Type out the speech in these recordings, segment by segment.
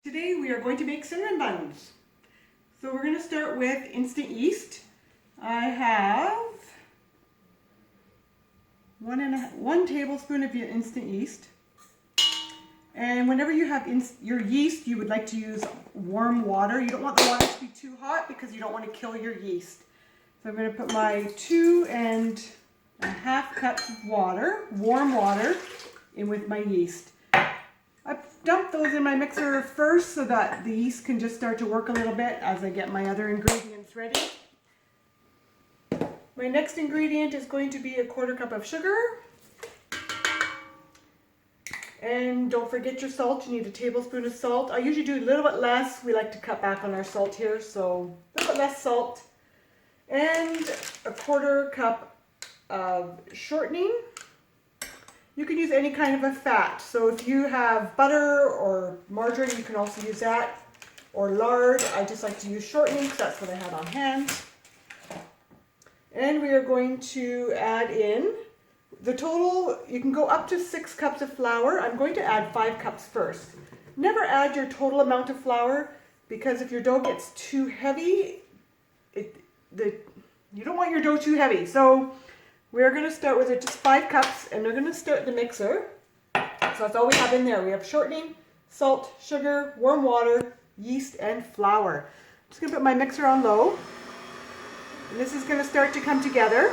Today we are going to make cinnamon buns. So we're going to start with instant yeast. I have one tablespoon of your instant yeast. And whenever you have your yeast, you would like to use warm water. You don't want the water to be too hot because you don't want to kill your yeast. So I'm going to put my 2.5 cups of water, warm water, in with my yeast. I dump those in my mixer first so that the yeast can just start to work a little bit as I get my other ingredients ready. My next ingredient is going to be a 1/4 cup of sugar. And don't forget your salt. You need a tablespoon of salt. I usually do a little bit less. We like to cut back on our salt here, so a little bit less salt. And a 1/4 cup of shortening. You can use any kind of a fat. So if you have butter or margarine, you can also use that. Or lard. I just like to use shortening because that's what I had on hand. And we are going to add in the total. You can go up to 6 cups of flour. I'm going to add 5 cups first. Never add your total amount of flour because if your dough gets too heavy, you don't want your dough too heavy. So we're going to start with just 5 cups and we're going to start the mixer. So that's all we have in there. We have shortening, salt, sugar, warm water, yeast, and flour. I'm just going to put my mixer on low. And this is going to start to come together.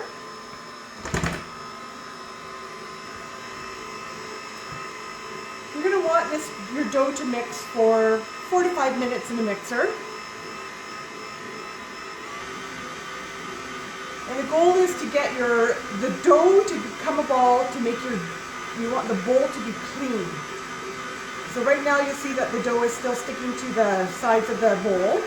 You're going to want your dough to mix for 4 to 5 minutes in the mixer. And the goal is to get the dough to become a ball, you want the bowl to be clean. So right now you'll see that the dough is still sticking to the sides of the bowl.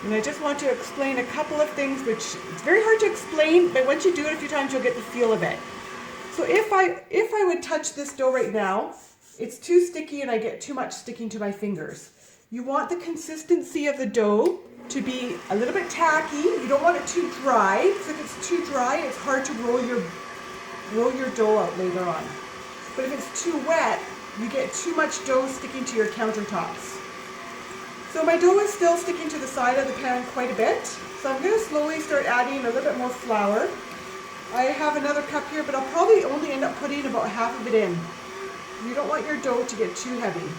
And I just want to explain a couple of things which it's very hard to explain, but once you do it a few times you'll get the feel of it. So if I would touch this dough right now, it's too sticky and I get too much sticking to my fingers. You want the consistency of the dough to be a little bit tacky. You don't want it too dry, because if it's too dry, it's hard to roll your dough out later on. But if it's too wet, you get too much dough sticking to your countertops. So my dough is still sticking to the side of the pan quite a bit. So I'm going to slowly start adding a little bit more flour. I have another cup here, but I'll probably only end up putting about half of it in. You don't want your dough to get too heavy.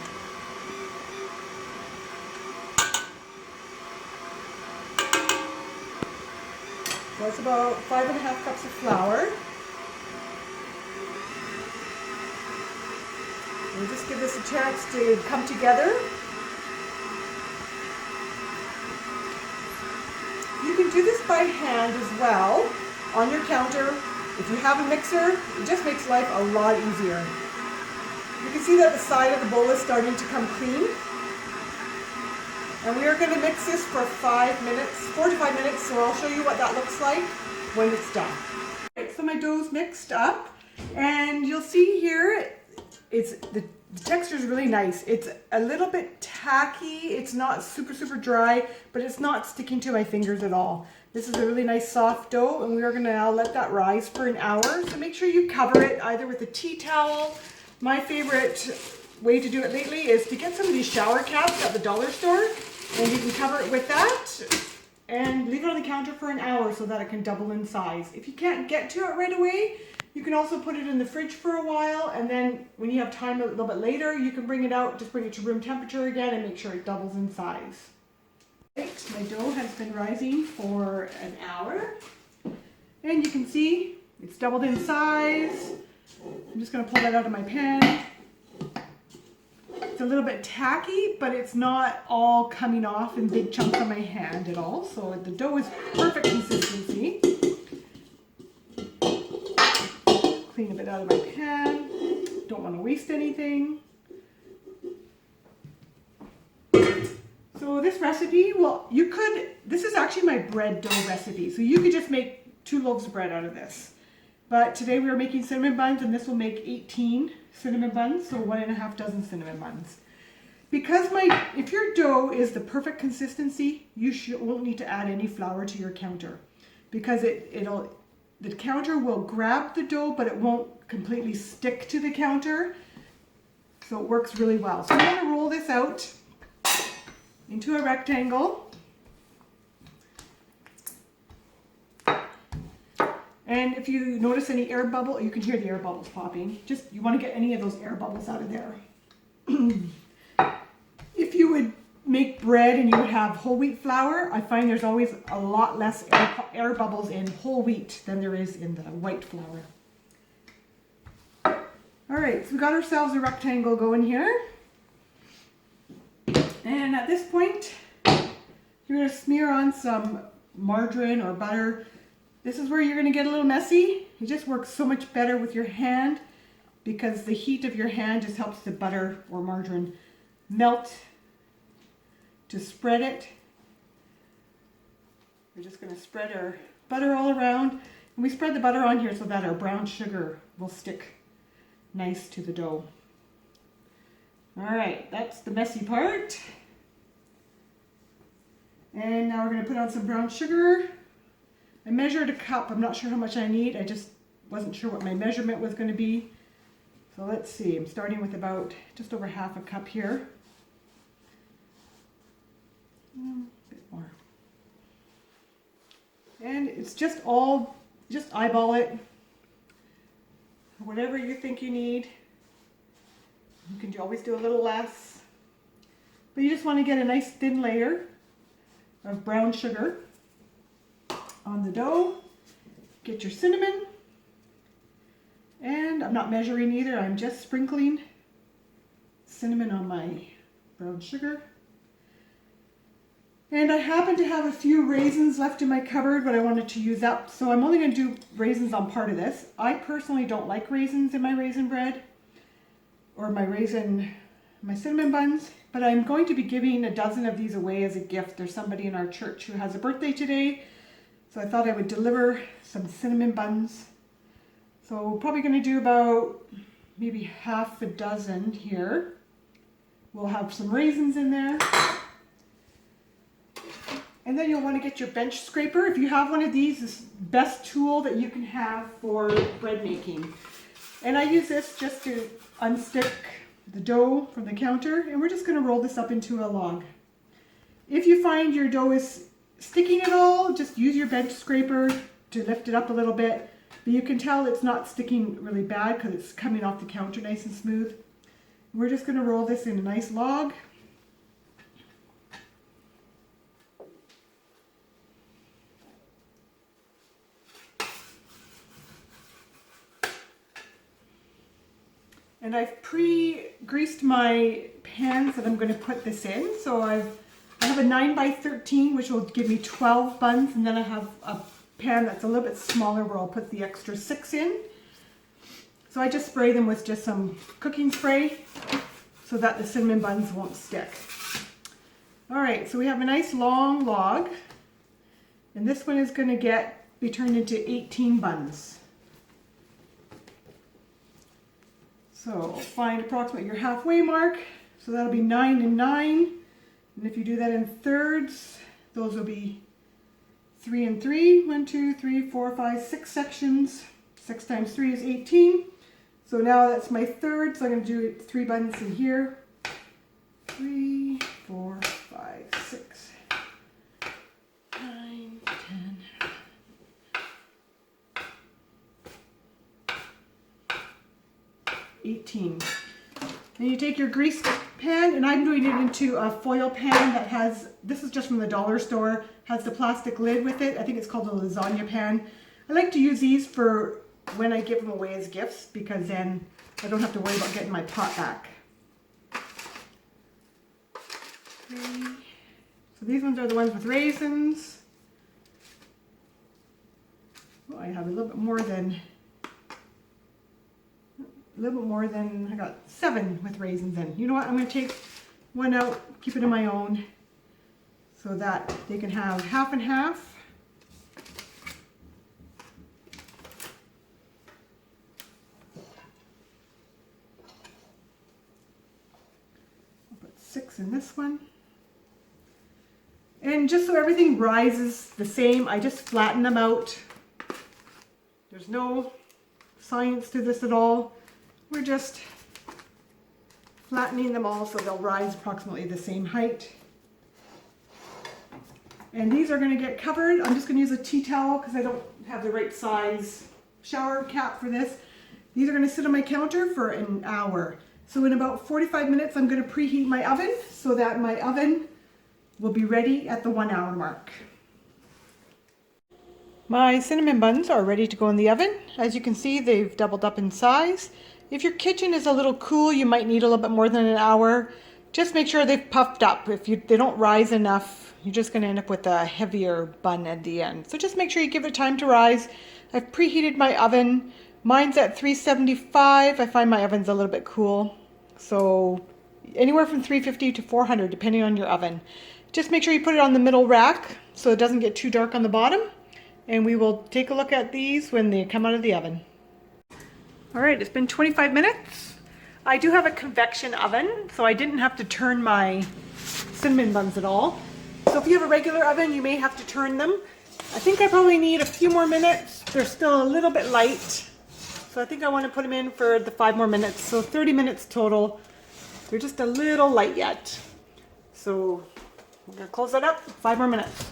So it's about 5.5 cups of flour. We'll just give this a chance to come together. You can do this by hand as well on your counter. If you have a mixer, it just makes life a lot easier. You can see that the side of the bowl is starting to come clean. And we are going to mix this for 4 to 5 minutes, so I'll show you what that looks like when it's done. Right, so my dough's mixed up, and you'll see here, the texture is really nice. It's a little bit tacky, it's not super dry, but it's not sticking to my fingers at all. This is a really nice soft dough, and we are going to now let that rise for an hour. So make sure you cover it either with a tea towel. My favorite way to do it lately is to get some of these shower caps at the dollar store. And you can cover it with that and leave it on the counter for an hour so that it can double in size. If you can't get to it right away, you can also put it in the fridge for a while, and then when you have time a little bit later, you can bring it out, just bring it to room temperature again and make sure it doubles in size. Right, my dough has been rising for an hour, and you can see it's doubled in size. I'm just going to pull that out of my pan. It's a little bit tacky, but it's not all coming off in big chunks on my hand at all. So the dough is perfect consistency. Clean a bit out of my pan. Don't want to waste anything. So this recipe, this is actually my bread dough recipe. So you could just make 2 loaves of bread out of this. But today we are making cinnamon buns, and this will make 18 cinnamon buns, so 1.5 dozen cinnamon buns. Because if your dough is the perfect consistency, you won't need to add any flour to your counter, because the counter will grab the dough, but it won't completely stick to the counter. So it works really well. So I'm going to roll this out into a rectangle. And if you notice any air bubble, you can hear the air bubbles popping. Just, you want to get any of those air bubbles out of there. If you would make bread and you would have whole wheat flour, I find there's always a lot less air bubbles in whole wheat than there is in the white flour. All right, so we got ourselves a rectangle going here. And at this point, you're going to smear on some margarine or butter. This is where you're going to get a little messy. It just works so much better with your hand because the heat of your hand just helps the butter or margarine melt to spread it. We're just going to spread our butter all around. And we spread the butter on here so that our brown sugar will stick nice to the dough. All right, that's the messy part. And now we're going to put on some brown sugar. I measured a cup. I'm not sure how much I need. I just wasn't sure what my measurement was going to be. So let's see. I'm starting with about just over half a cup here. A bit more. And it's just eyeball it. Whatever you think you need. You can always do a little less. But you just want to get a nice thin layer of brown sugar on the dough. Get your cinnamon. And I'm not measuring either. I'm just sprinkling cinnamon on my brown sugar. And I happen to have a few raisins left in my cupboard, but I wanted to use up. So I'm only going to do raisins on part of this. I personally don't like raisins in my raisin bread or my cinnamon buns, but I'm going to be giving a dozen of these away as a gift. There's somebody in our church who has a birthday today, so I thought I would deliver some cinnamon buns. So we're probably going to do about maybe half a dozen here. We'll have some raisins in there. And then you'll want to get your bench scraper. If you have one of these, it's the best tool that you can have for bread making. And I use this just to unstick the dough from the counter, and we're just going to roll this up into a log. If you find your dough is sticking at all, just use your bench scraper to lift it up a little bit. But you can tell it's not sticking really bad because it's coming off the counter nice and smooth. We're just going to roll this in a nice log. And I've pre-greased my pans that I'm going to put this in. So I have a 9x13, which will give me 12 buns, and then I have a pan that's a little bit smaller where I'll put the extra 6 in. So I just spray them with just some cooking spray so that the cinnamon buns won't stick. All right, so we have a nice long log, and this one is going to be turned into 18 buns. So find approximately your halfway mark. So that'll be 9 and 9. And if you do that in thirds, those will be 3 and 3. 1, 2, 3, 4, 5, 6 sections. 6 times 3 is 18. So now that's my third. So I'm going to do 3 buns in here. 3, 4, 5, 6, 9, 10. 18. Then you take your greased pan, and I'm doing it into a foil pan that has, this is just from the dollar store, has the plastic lid with it. I think it's called a lasagna pan. I like to use these for when I give them away as gifts because then I don't have to worry about getting my pot back. 3. So these ones are the ones with raisins. Oh, I have a little bit more than I got 7 with raisins in. You know what? I'm going to take one out, keep it in my own, so that they can have half and half. I'll put 6 in this one. And just so everything rises the same, I just flatten them out There's no science to this at all. We're just flattening them all so they'll rise approximately the same height. And these are going to get covered. I'm just going to use a tea towel because I don't have the right size shower cap for this. These are going to sit on my counter for an hour. So in about 45 minutes, I'm going to preheat my oven so that my oven will be ready at the 1 hour mark. My cinnamon buns are ready to go in the oven. As you can see, they've doubled up in size. If your kitchen is a little cool, you might need a little bit more than an hour. Just make sure they've puffed up. If they don't rise enough, you're just going to end up with a heavier bun at the end. So just make sure you give it time to rise. I've preheated my oven. Mine's at 375. I find my oven's a little bit cool. So anywhere from 350 to 400, depending on your oven. Just make sure you put it on the middle rack so it doesn't get too dark on the bottom. And we will take a look at these when they come out of the oven. All right, it's been 25 minutes. I do have a convection oven, so I didn't have to turn my cinnamon buns at all. So if you have a regular oven, you may have to turn them. I think I probably need a few more minutes. They're still a little bit light. So I think I want to put them in for the 5 more minutes. So 30 minutes total. They're just a little light yet. So we're going to close that up. 5 more minutes.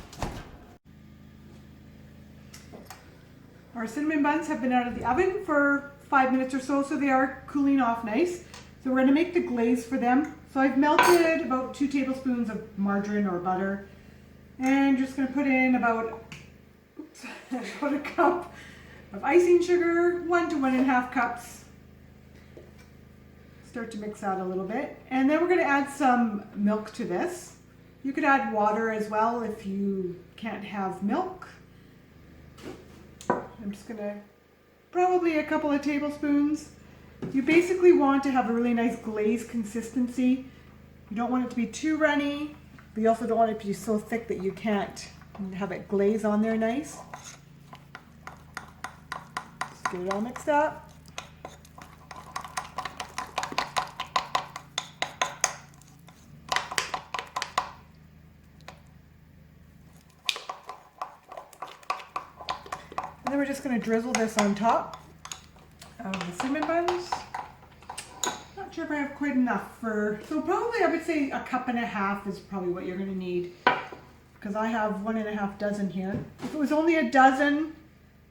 Our cinnamon buns have been out of the oven for 5 minutes or so, so they are cooling off nice. So we're going to make the glaze for them. So I've melted about 2 tablespoons of margarine or butter. And just going to put in about a cup of icing sugar, 1 to 1.5 cups. Start to mix that a little bit. And then we're going to add some milk to this. You could add water as well if you can't have milk. I'm just going to, probably a couple of tablespoons. You basically want to have a really nice glaze consistency. You don't want it to be too runny, but you also don't want it to be so thick that you can't have it glaze on there nice. Just get it all mixed up. And then we're just going to drizzle this on top of the cinnamon buns. Not sure if I have quite enough for, so probably I would say 1.5 cups is probably what you're going to need, because I have 1.5 dozen here. If it was only a dozen,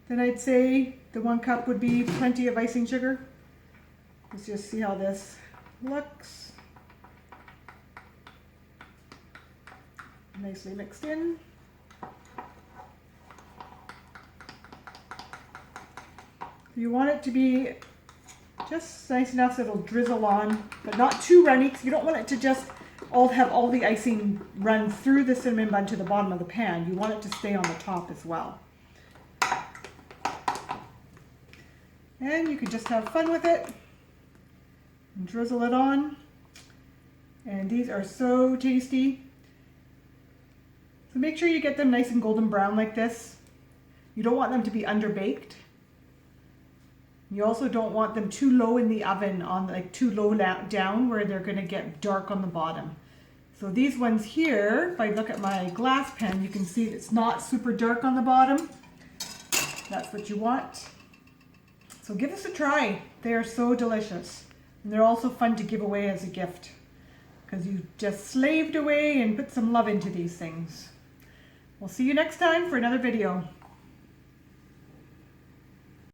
then I'd say the 1 cup would be plenty of icing sugar. Let's just see how this looks. Nicely mixed in. You want it to be just nice enough so it'll drizzle on, but not too runny, because you don't want it to just have all the icing run through the cinnamon bun to the bottom of the pan. You want it to stay on the top as well. And you can just have fun with it and drizzle it on. And these are so tasty. So make sure you get them nice and golden brown like this. You don't want them to be underbaked. You also don't want them too low in the oven, too low down where they're going to get dark on the bottom. So these ones here, if I look at my glass pan, you can see it's not super dark on the bottom. That's what you want. So give this a try. They are so delicious. And they're also fun to give away as a gift, because you just slaved away and put some love into these things. We'll see you next time for another video.